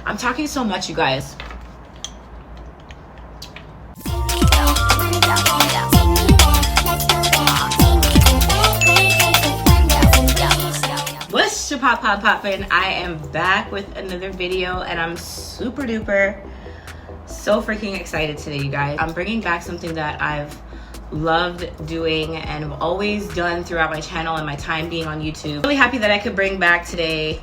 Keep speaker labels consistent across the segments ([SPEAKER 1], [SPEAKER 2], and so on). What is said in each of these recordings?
[SPEAKER 1] I'm talking so much, you guys. What's your poppin'? I am back with another video and I'm super duper so freaking excited today, you guys. I'm bringing back something that I've loved doing and have always done throughout my channel and my time being on YouTube. Really happy that I could bring back today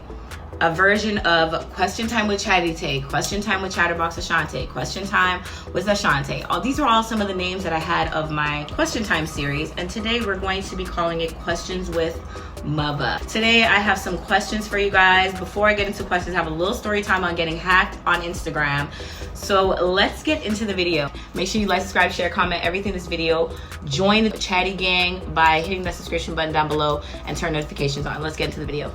[SPEAKER 1] a version of Question Time with Chatty, Question Time with Chatterbox Ashante, Question Time with Ashante. These are all some of the names that I had of my Question Time series, and today we're going to be calling it Questions with Muva. Today I have some questions for you guys. Before I get into questions, I have a little story time on getting hacked on Instagram. So let's get into the video. Make sure you like, subscribe, share, comment, everything in this video. Join the Chatty gang by hitting the subscription button down below and turn notifications on. Let's get into the video.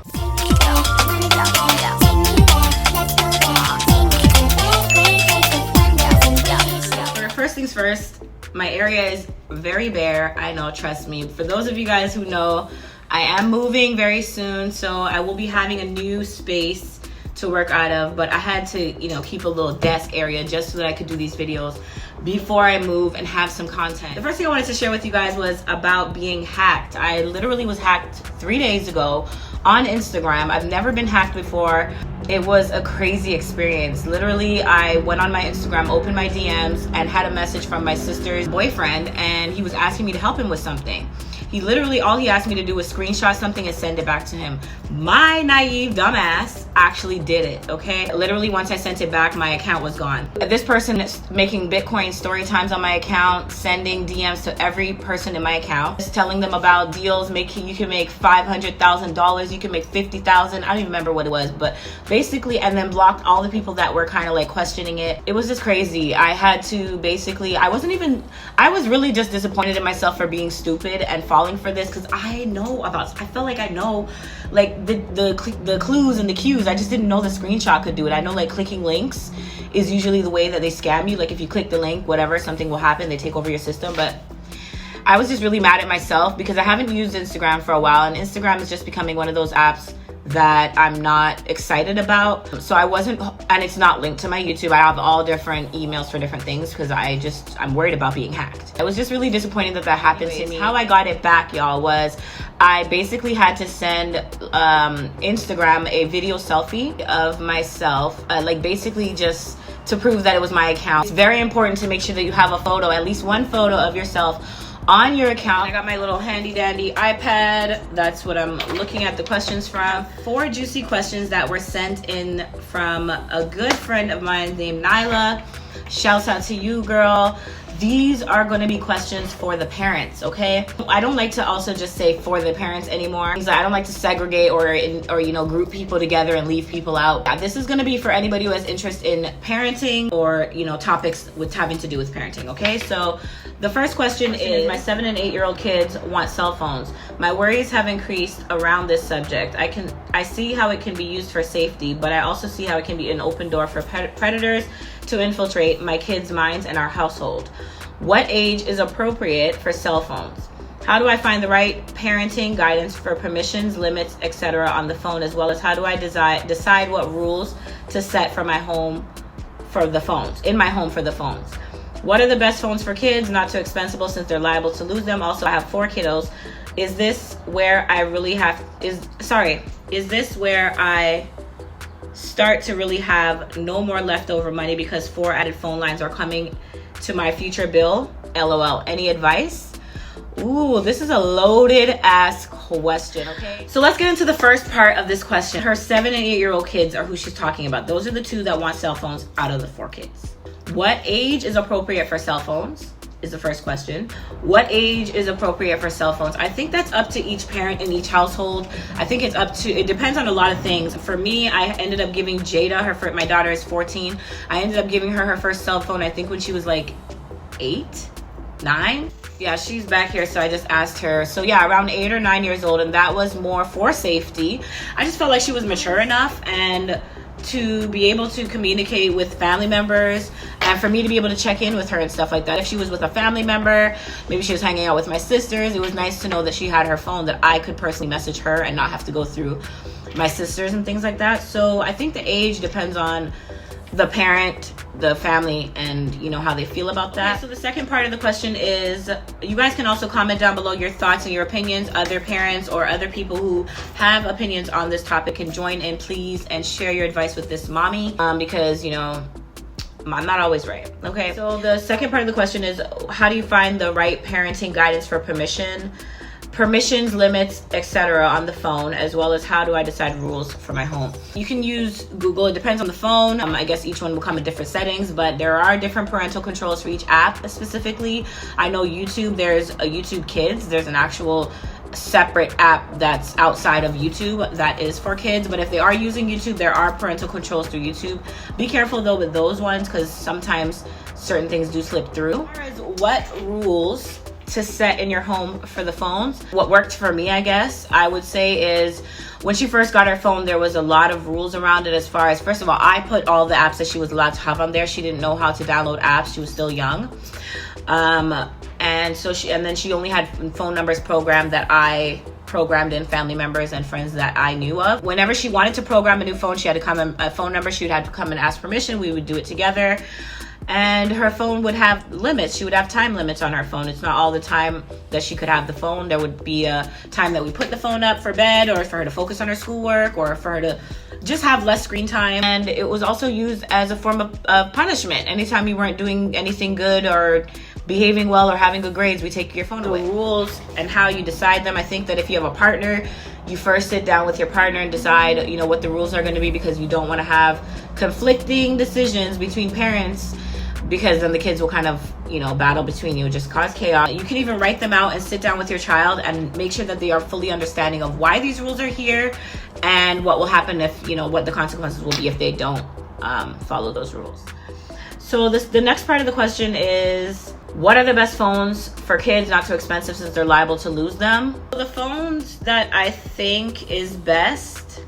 [SPEAKER 1] First things first, my area is very bare. I know, trust me. For those of you guys who know, I am moving very soon, so I will be having a new space to work out of, but I had to, you know, keep a little desk area just so that I could do these videos before I move and have some content. The first thing I wanted to share with you guys was about being hacked. I literally was hacked 3 days ago on Instagram. I've never been hacked before. It was a crazy experience. Literally, I went on my Instagram, opened my DMs, and had a message from my sister's boyfriend, and he was asking me to help him with something. He literally, all he asked me to do was screenshot something and send it back to him. My naive dumbass actually did it, okay? Literally, once I sent it back, my account was gone. This person is making Bitcoin story times on my account, sending DMs to every person in my account, just telling them about deals, you can make $500,000, you can make 50,000. I don't even remember what it was, but basically, and then blocked all the people that were kind of like questioning it. It was just crazy. I had to basically, I was really just disappointed in myself for being stupid and falling for this, because I felt like I know like the clues and the cues. I just didn't know the screenshot could do it. I know like clicking links is usually the way that they scam you. Like if you click the link, whatever, something will happen, they take over your system. But I was just really mad at myself because I haven't used Instagram for a while, and Instagram is just becoming one of those apps that I'm not excited about. So I wasn't, and it's not linked to my YouTube. I have all different emails for different things because I'm worried about being hacked. I was just really disappointed that happened to me. How I got it back, y'all, was I basically had to send Instagram a video selfie of myself, like basically just to prove that it was my account. It's very important to make sure that you have a photo, at least one photo of yourself on your account. I got my little handy dandy iPad. That's what I'm looking at the questions from. 4 juicy questions that were sent in from a good friend of mine named Nyla. Shouts out to you, girl. These are going to be questions for the parents, okay? I don't like to also just say for the parents anymore. I don't like to segregate or you know, group people together and leave people out. This is going to be for anybody who has interest in parenting or, you know, topics with having to do with parenting, okay? So the first question is, my 7 and 8-year-old kids want cell phones. My worries have increased around this subject. I see how it can be used for safety, but I also see how it can be an open door for predators to infiltrate my kids' minds and our household. What age is appropriate for cell phones? How do I find the right parenting guidance for permissions, limits, etc. on the phone, as well as how do I decide what rules to set for my home for the phones, in my home for the phones? What are the best phones for kids? Not too expensive since they're liable to lose them. Also, I have 4 kiddos. Is this where I start to really have no more leftover money because 4 added phone lines are coming to my future bill? LOL. Any advice? Ooh, this is a loaded ass question, okay? So let's get into the first part of this question. Her 7 and 8-year-old kids are who she's talking about. Those are the 2 that want cell phones out of the 4 kids. What age is appropriate for cell phones is the first question. What age is appropriate for cell phones? I think that's up to each parent in each household. I think it depends on a lot of things. For me, I ended up giving Jada, my daughter is 14. I ended up giving her first cell phone, I think when she was like 8, 9. Yeah, she's back here, so I just asked her. So yeah, around 8 or 9 years old, and that was more for safety. I just felt like she was mature enough and to be able to communicate with family members, and for me to be able to check in with her and stuff like that. If she was with a family member, maybe she was hanging out with my sisters, it was nice to know that she had her phone, that I could personally message her and not have to go through my sisters and things like that. So I think the age depends on the parent, the family, and you know how they feel about that. Okay, so the second part of the question is, you guys can also comment down below your thoughts and your opinions. Other parents or other people who have opinions on this topic can join in, please, and share your advice with this mommy, because you know I'm not always right. Okay, so the second part of the question is, how do you find the right parenting guidance for permissions, limits, etc. on the phone, as well as how do I decide rules for my home? You can use Google. It depends on the phone. I guess each one will come in different settings, but there are different parental controls for each app specifically. I know YouTube, there's a YouTube Kids. There's an actual separate app that's outside of YouTube that is for kids, but if they are using YouTube, there are parental controls through YouTube. Be careful though with those ones, because sometimes certain things do slip through. As far as what rules to set in your home for the phones, what worked for me, I guess I would say, is when she first got her phone, there was a lot of rules around it. As far as, first of all, I put all the apps that she was allowed to have on there. She didn't know how to download apps. She was still young, and then she only had phone numbers programmed that I programmed in, family members and friends that I knew of. Whenever she wanted to program a new phone, she had to come in a phone number. She would have to come and ask permission. We would do it together. And her phone would have limits. She would have time limits on her phone. It's not all the time that she could have the phone. There would be a time that we put the phone up for bed, or for her to focus on her schoolwork, or for her to just have less screen time. And it was also used as a form of punishment. Anytime you weren't doing anything good or behaving well or having good grades, we take your phone away. The rules and how you decide them, I think that if you have a partner, you first sit down with your partner and decide, you know, what the rules are going to be, because you don't want to have conflicting decisions between parents, because then the kids will kind of, you know, battle between you, just cause chaos. You can even write them out and sit down with your child and make sure that they are fully understanding of why these rules are here and what will happen if, you know, what the consequences will be if they don't follow those rules. So the next part of the question is, what are the best phones for kids, not too expensive since they're liable to lose them? The phones that I think is best,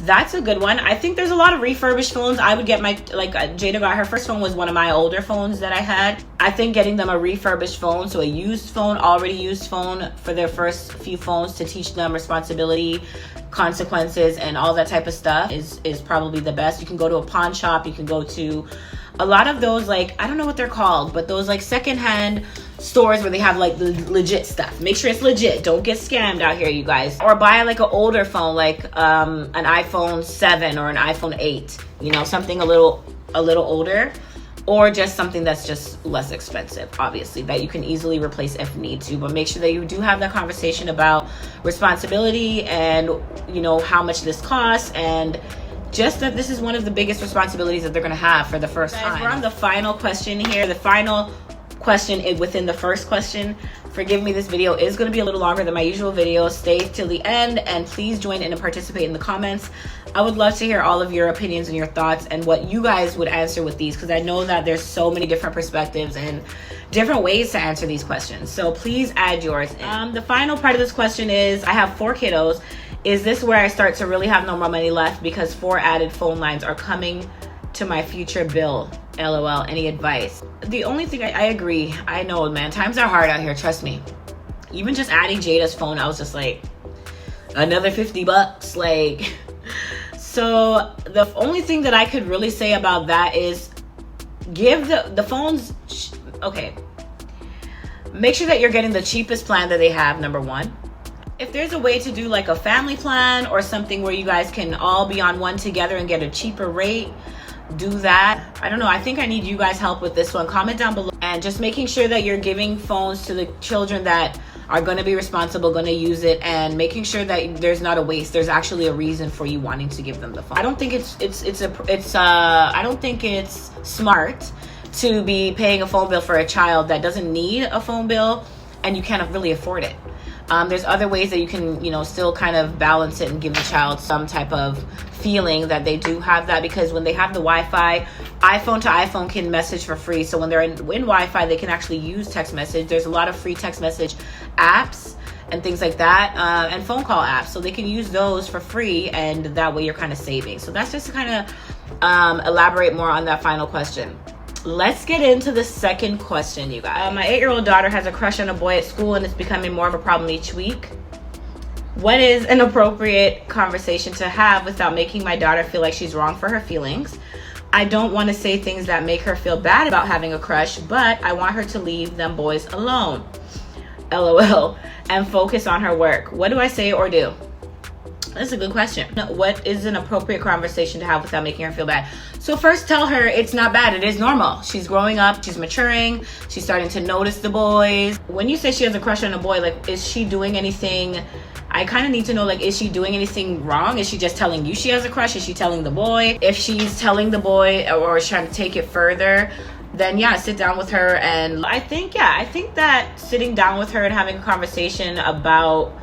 [SPEAKER 1] that's a good one. I think there's a lot of refurbished phones. I would get Jada got her first phone was one of my older phones that I had. I think getting them a refurbished phone, so a used phone, already used phone, for their first few phones, to teach them responsibility, consequences, and all that type of stuff is probably the best. You can go to a pawn shop. You can go to a lot of those, like, I don't know what they're called, but those like secondhand stores where they have like the legit stuff. Make sure it's legit. Don't get scammed out here, you guys. Or buy like an older phone, like an iPhone 7 or an iPhone 8, you know, something a little older, or just something that's just less expensive, obviously, that you can easily replace if need to. But make sure that you do have that conversation about responsibility and, you know, how much this costs, and just that this is one of the biggest responsibilities that they're going to have for the first time. We're on the final question here. The final question within the first question. Forgive me, this video is going to be a little longer than my usual video. Stay till the end and please join in and participate in the comments. I would love to hear all of your opinions and your thoughts and what you guys would answer with these, because I know that there's so many different perspectives and different ways to answer these questions. So please add yours in. The final part of this question is, I have 4 kiddos. Is this where I start to really have no more money left because 4 added phone lines are coming to my future bill? LOL. Any advice? The only thing I agree. I know, man, times are hard out here. Trust me. Even just adding Jada's phone, I was just like, another $50. Like, so the only thing that I could really say about that is give the phones. Okay. Make sure that you're getting the cheapest plan that they have, number one. If there's a way to do like a family plan or something where you guys can all be on one together and get a cheaper rate, do that. I don't know. I think I need you guys' help with this one. Comment down below. And just making sure that you're giving phones to the children that are going to be responsible, going to use it, and making sure that there's not a waste. There's actually a reason for you wanting to give them the phone. I don't think I don't think it's smart to be paying a phone bill for a child that doesn't need a phone bill and you can't really afford it. There's other ways that you can, you know, still kind of balance it and give the child some type of feeling that they do have that, because when they have the Wi-Fi, iPhone to iPhone can message for free. So when they're in Wi-Fi, they can actually use text message. There's a lot of free text message apps and things like that, and phone call apps. So they can use those for free, and that way you're kind of saving. So that's just to kind of elaborate more on that final question. Let's get into the second question, you guys. My 8-year-old daughter has a crush on a boy at school, and it's becoming more of a problem each week. What is an appropriate conversation to have without making my daughter feel like she's wrong for her feelings? I don't want to say things that make her feel bad about having a crush, but I want her to leave them boys alone. LOL. And focus on her work. What do I say or do? That's a good question. What is an appropriate conversation to have without making her feel bad? So first, tell her it's not bad. It is normal. She's growing up. She's maturing. She's starting to notice the boys. When you say she has a crush on a boy, like, is she doing anything? I kind of need to know, like, is she doing anything wrong? Is she just telling you she has a crush? Is she telling the boy? If she's telling the boy or is trying to take it further, then yeah, sit down with her. And I think that sitting down with her and having a conversation about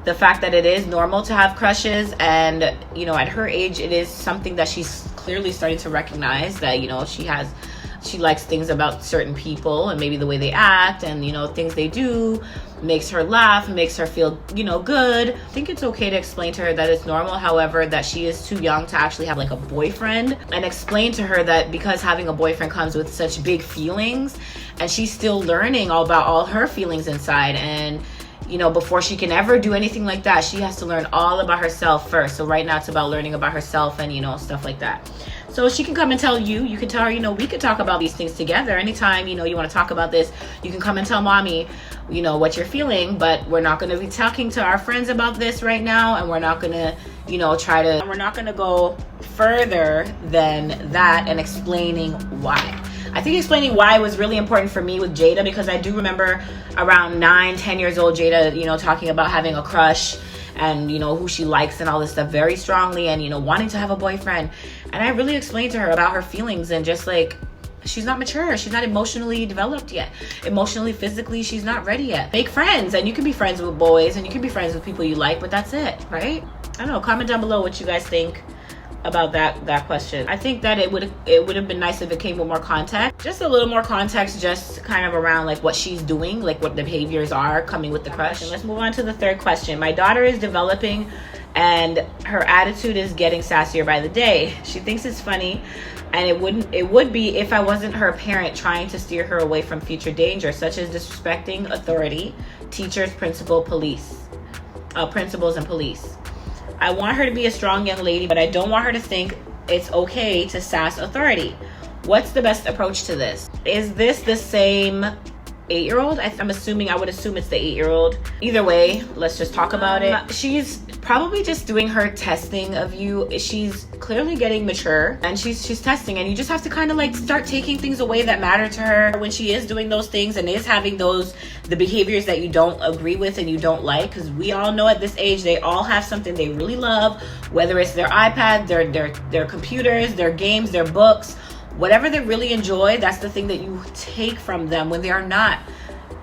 [SPEAKER 1] the fact that it is normal to have crushes, and you know, at her age, it is something that she's clearly starting to recognize, that, you know, she likes things about certain people and maybe the way they act and, you know, things they do makes her laugh, makes her feel, you know, good. I think it's okay to explain to her that it's normal, however, that she is too young to actually have like a boyfriend, and explain to her that because having a boyfriend comes with such big feelings, and she's still learning all about all her feelings inside, and you know, before she can ever do anything like that, she has to learn all about herself first. So right now it's about learning about herself and, you know, stuff like that. So she can come and tell you, you can tell her, you know, we could talk about these things together. Anytime, you know, you want to talk about this, you can come and tell mommy, you know, what you're feeling, but we're not going to be talking to our friends about this right now. And we're not going to, you know, we're not going to go further than that and explaining why. I think explaining why was really important for me with Jada, because I do remember around 9-10 years old, Jada, you know, talking about having a crush and, you know, who she likes and all this stuff very strongly, and, you know, wanting to have a boyfriend. And I really explained to her about her feelings, and just like, she's not mature. She's not emotionally developed yet. Emotionally, physically, she's not ready yet. Make friends, and you can be friends with boys, and you can be friends with people you like, but that's it, right? I don't know. Comment down below what you guys think about that question. I think that it would have been nice if it came with more context, just a little more context, just kind of around like what she's doing, like what the behaviors are coming with the crush. And let's move on to the third question. My daughter is developing and her attitude is getting sassier by the day. She thinks it's funny, and it would be if I wasn't her parent trying to steer her away from future danger, such as disrespecting authority, teachers, principals and police. I want her to be a strong young lady, but I don't want her to think it's okay to sass authority. What's the best approach to this? Is this the same 8-year-old? I would assume it's the 8-year-old. Either way, let's just talk about it. She's probably just doing her testing of you. She's clearly getting mature, and she's testing, and you just have to kind of like start taking things away that matter to her when she is doing those things and is having the behaviors that you don't agree with and you don't like, because we all know at this age they all have something they really love, whether it's their iPad, their computers, their games, their books, whatever they really enjoy. That's the thing that you take from them when they are not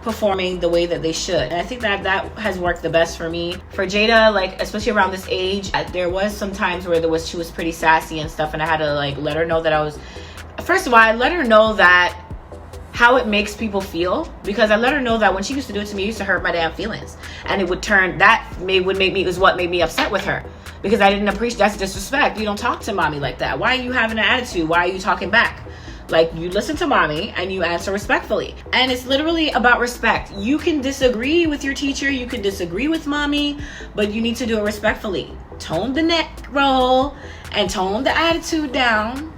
[SPEAKER 1] performing the way that they should. And I think that has worked the best for me. For Jada, like especially around this age, there was some times where she was pretty sassy and stuff, and I had to like let her know that I let her know that how it makes people feel, because I let her know that when she used to do it to me, it used to hurt my damn feelings, and it was what made me upset with her, because I didn't appreciate. That's disrespect. You don't talk to mommy like that. Why are you having an attitude? Why are you talking back? Like, you listen to mommy and you answer respectfully. And it's literally about respect. You can disagree with your teacher, you can disagree with mommy, but you need to do it respectfully. Tone the neck roll and tone the attitude down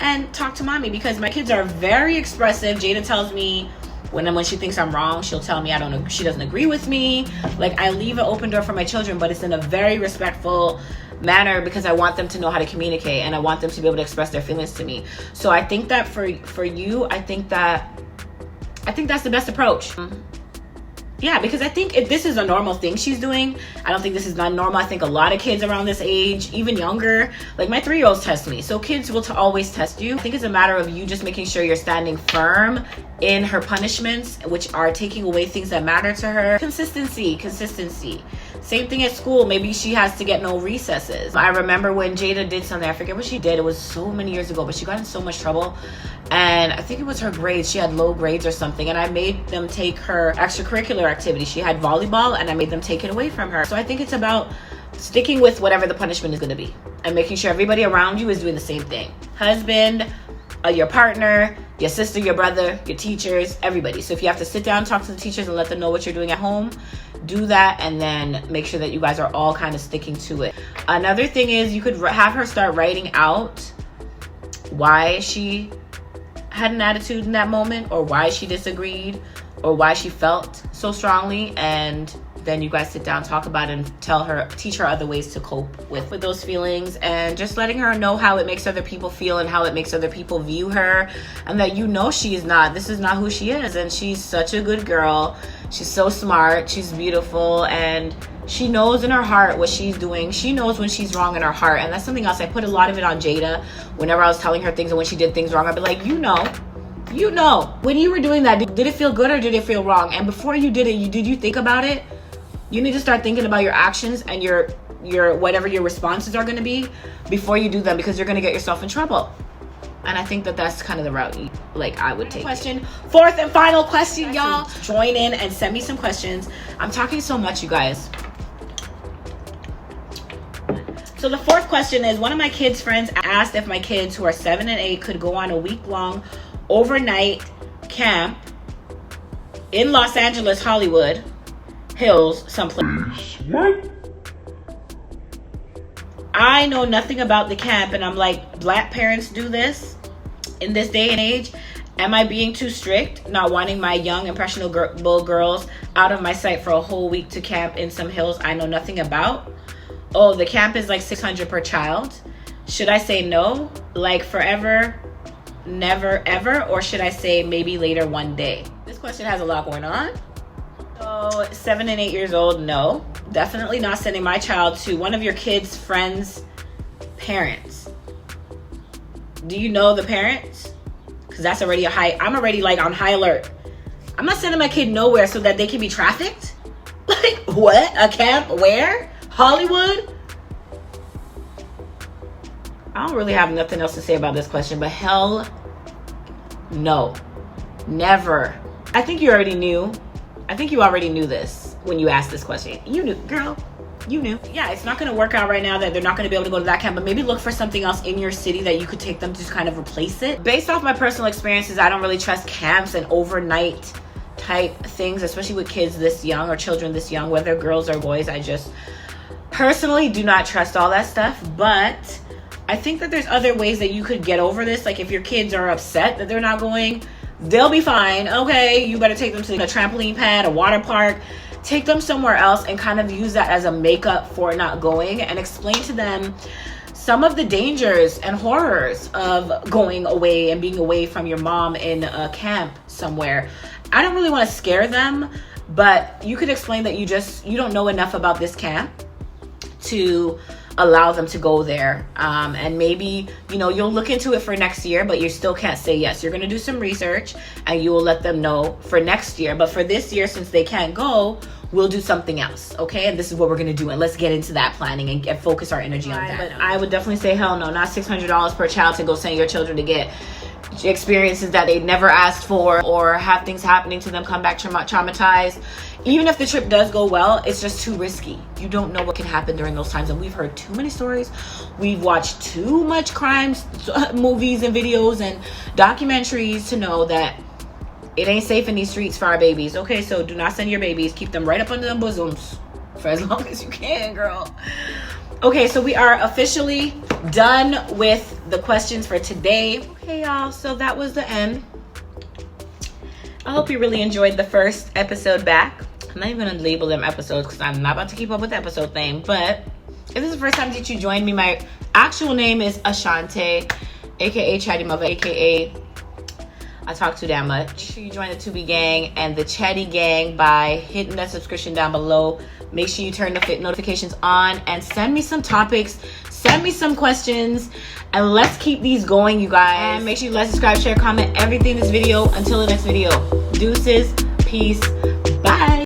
[SPEAKER 1] and talk to mommy, because my kids are very expressive. Jada tells me when she thinks I'm wrong, she'll tell me she doesn't agree with me. Like, I leave an open door for my children, but it's in a very respectful manner, because I want them to know how to communicate, and I want them to be able to express their feelings to me. So I think that for you, I think that's the best approach. Yeah, because I think if this is a normal thing she's doing, I don't think this is not normal. I think a lot of kids around this age, even younger, like my 3-year-olds test me. So kids will always test you. I think it's a matter of you just making sure you're standing firm in her punishments, which are taking away things that matter to her. Consistency. Same thing at school. Maybe she has to get no recesses. I remember when Jada did something, I forget what she did. It was so many years ago, but she got in so much trouble. And I think it was her grades. She had low grades or something. And I made them take her extracurricular activity. She had volleyball, and I made them take it away from her. So I think it's about sticking with whatever the punishment is going to be, and making sure everybody around you is doing the same thing. Husband, your partner, your sister, your brother, your teachers, everybody. So if you have to sit down, talk to the teachers, and let them know what you're doing at home, do that, and then make sure that you guys are all kind of sticking to it. Another thing is, you could have her start writing out why she had an attitude in that moment, or why she disagreed, or why she felt so strongly, and then you guys sit down, talk about it, and teach her other ways to cope with those feelings, and just letting her know how it makes other people feel and how it makes other people view her, and that this is not who she is, and she's such a good girl. She's so smart, she's beautiful, and she knows in her heart what she's doing. She knows when she's wrong in her heart, and that's something else. I put a lot of it on Jada whenever I was telling her things, and when she did things wrong, I'd be like, you know, when you were doing that, did it feel good or did it feel wrong? And before you did it, did you think about it? You need to start thinking about your actions and your whatever your responses are going to be before you do them, because you're going to get yourself in trouble. And I think that that's kind of the route I would take. Fourth and final question, y'all. Join in and send me some questions. I'm talking so much, you guys. So the fourth question is, one of my kids' friends asked if my kids, who are 7 and 8, could go on a week-long overnight camp in Los Angeles, Hollywood Hills, someplace. What? I know nothing about the camp, and I'm like, black parents do this in this day and age? Am I being too strict, not wanting my young, impressionable girls out of my sight for a whole week to camp in some hills I know nothing about? Oh, the camp is like $600 per child. Should I say no, like forever, never, ever? Or should I say maybe later one day? This question has a lot going on. So 7 and 8 years old, no. Definitely not sending my child to one of your kids' friends' parents. Do you know the parents? Because that's already I'm already on high alert. I'm not sending my kid nowhere so that they can be trafficked. Like, what? A camp? Where? Hollywood? I don't really have nothing else to say about this question, but hell no. Never. I think you already knew this when you asked this question. You knew, girl. You knew. Yeah, it's not going to work out right now that they're not going to be able to go to that camp, but maybe look for something else in your city that you could take them to kind of replace it. Based off my personal experiences, I don't really trust camps and overnight type things, especially with kids this young or children this young, whether girls or boys. I just personally do not trust all that stuff, but I think that there's other ways that you could get over this. Like if your kids are upset that they're not going, they'll be fine. Okay, you better take them to a trampoline pad, a water park. Take them somewhere else and kind of use that as a makeup for not going, and explain to them some of the dangers and horrors of going away and being away from your mom in a camp somewhere. I don't really want to scare them, but you could explain that you don't know enough about this camp to allow them to go there, and maybe you'll look into it for next year, but you still can't say yes. You're going to do some research and you will let them know for next year, but for this year, since they can't go, we'll do something else. Okay, and this is what we're going to do, and let's get into that planning and focus our energy on that. But I would definitely say hell no, not $600 per child to go send your children to get experiences that they never asked for, or have things happening to them, come back traumatized. Even if the trip does go well, it's just too risky. You don't know what can happen during those times, and we've heard too many stories. We've watched too much crimes movies and videos and documentaries to know that it ain't safe in these streets for our babies. Okay, so do not send your babies. Keep them right up under them bosoms for as long as you can, girl. Okay, so we are officially done with the questions for today. Okay, y'all, so that was the end. I hope you really enjoyed the first episode back. I'm not even gonna label them episodes because I'm not about to keep up with the episode thing, but if this is the first time that you joined me, my actual name is Ashante, aka ChattyMuva, aka I talk too damn much. Make sure you join the Tubi gang and the Chatty gang by hitting that subscription down below. Make sure you turn the notifications on and send me some topics, send me some questions, and let's keep these going, you guys. And make sure you like, subscribe, share, comment, everything in this video. Until the next video, deuces, peace, bye.